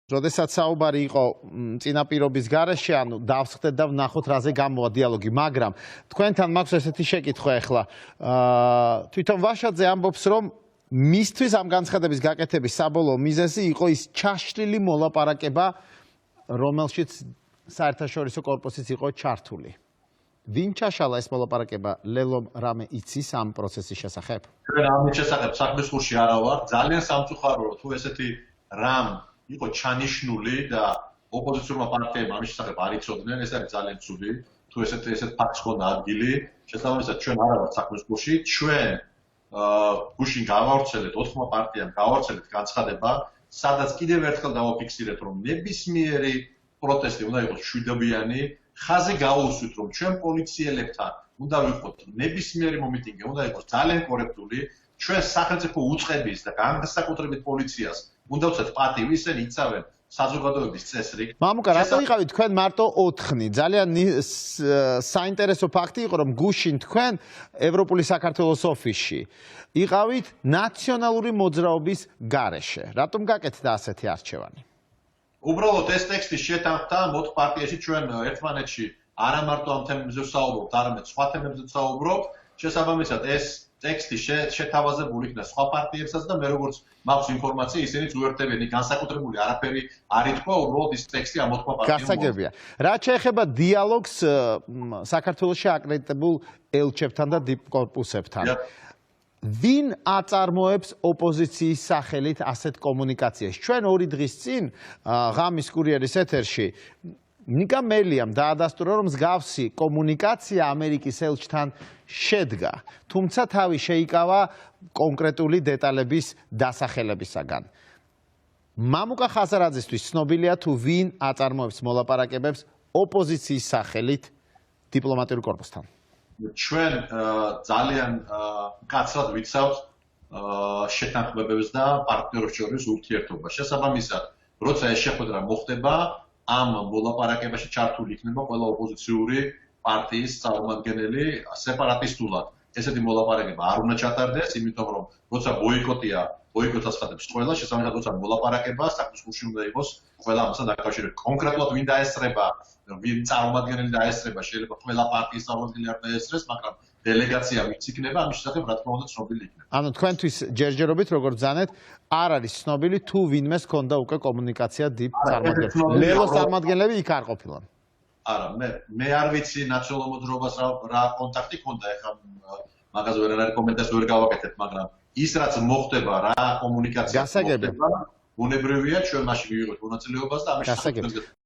როდესაც საუბარი იყო წინაპირობის გარეშე, ანუ დავსხდეთ და ვნახოთ რაზე გამოვა დიალოგი, მაგრამ თქვენთან მაქვს ესეთი შეკითხვა ახლა. თვითონ ვაშაძე ამბობს, რომ მისთვის ამ განცხადების გაკეთების საბოლოო მიზეზი იყო ის ჩაშლილი მოლაპარაკება, რომელშიც საერთაშორისო კორპუსიც იყო ჩართული. ვინ ჩაშალა ეს მოლაპარაკება? ლელომ რამე იცის ამ პროცესის შესახებ? ჩვენ ამის შესახებ საქმისხურში არა ვარ. ძალიან სამწუხაროა თუ ესეთი რამ იყო ჩანიშნული და ოპოზიციურმა პარტიებმა ამის შესახებ არ იცოდნენ, ეს არის ძალიან ცუდი. თუ ესეთ ფაქტს ჰქონდა ადგილი, შესაბამისად ჩვენ არა ვართ საქმისხურში, ჩვენ გუშინ გავავრცელეთ 4 პარტიამ გავავრცელეთ განცხადება, სადაც კიდევ ერთხელ დავაფიქსირეთ, რომ ნებისმიერი პროტესტი უნდა იყოს მშვიდობიანი, ხაზი გაუსვით, რომ ჩვენ პოლიციელებთან უნდა ვიყოთ ნებისმიერი მომიტინგი, უნდა იყოს ძალიან კორექტული, ჩვენ სახელმწიფო უწყების და განსაკუთრებით პოლიციას უნდა ვცეთ პატივი, ისინი იცავენ საზოგადოების წესრიგს. მამუკა, რატო იყავით თქვენ მარტო 4? ძალიან საინტერესო ფაქტი იყო, რომ გუშინ თქვენ ევროპული საქართველოს ოფისში იყავით ნაციონალური მოძრაობის გარეშე. რატომ გაკეთდა ასეთი არჩევანი? უბრალოდ ეს ტექსტი შეთანხმდა მოთ პარტიაში ჩვენ ერთმანეთში არა მარტო ამ თემებზე ვსაუბრობთ, არამედ სხვა თემებზე ვსაუბრობთ. შესაბამისად ეს ტექსტი შეთავაზებული იქნა სხვა პარტიებსაც და მე როგორც მაქვს ინფორმაცია, ისინიც უერთდებიან, განსაკუთრებული არაფერი არ ითქვა, უბრალოდ ის ტექსტი ამ 4 პარტიამ. გასაგებია. რაც შეეხება დიალოგს საქართველოში აკრედიტებულ ელჩებთან და დიპკორპუსებთან. ვინ აწარმოებს ოპოზიციის სახელით ასეთ კომუნიკაციას? ჩვენ 2 დღის წინ ღამის კურიერის ეთერში ნიკა მელიამ დაადასტურა, რომ მსგავსი კომუნიკაცია ამერიკის ელჩთან შედგა, თუმცა თავი შეიკავა კონკრეტული დეტალების დასახელებისაგან. მამუკა ხაზარაძისთვის ცნობილია თუ ვინ აწარმოებს მოლაპარაკებებს ოპოზიციის სახელით დიპლომატიურ კორპუსთან? ჩვენ ძალიან მკაცრად ვიცავთ შეთანხმებებს და პარტნიორებს შორის ურთიერთობას. შესაბამისად, როცა ეს შეხვედრა მოხდება, ამ მოლაპარაკებაში ჩართული იქნება ყველა ოპოზიციური პარტიის წარმომადგენელი სეპარატისტულად. ესეთი მოლაპარაკება არ უნდა ჩატარდეს, იმიტომ რომ როცა ბოიკოტია, ბოიკოტს აცხადებს ყველა, შესაბამისად, როცა მოლაპარაკება, საქმისხურში უნდა იყოს ყველა ამასთან დაკავშირებით. კონკრეტულად ვინ დაესწრება, ვინ წარმომადგენელი დაესწრება, შეიძლება ყველა პარტიის წარმომადგენელი არ დაესწრეს, მაგრამ დელეგაცია ვინც იქნება, ამის შესახებ რა თქმა უნდა ცნობილი იქნება. ანუ თქვენთვის ჯერჯერობით როგორც ბრძანეთ, არ არის ცნობილი თუ ვინმეს ჰქონდა უკვე კომუნიკაცია დიპ წარმომადგენლებს. ლელოს წარმომადგენლები იქ არ ყოფილან. არა, მე არ ვიცი ნაციონალურ მოძრაობას რა კონტაქტი ჰქონდა, ეხლა მაგაზე ვერ არის კომენტარს ვერ გავაკეთებ, მაგრამ ის რაც მოხდება, რა კომუნიკაცია მოხდება, ბუნებრივია ჩვენ მაშინ მივიღოთ მონაწილეობას და ამის შესახებ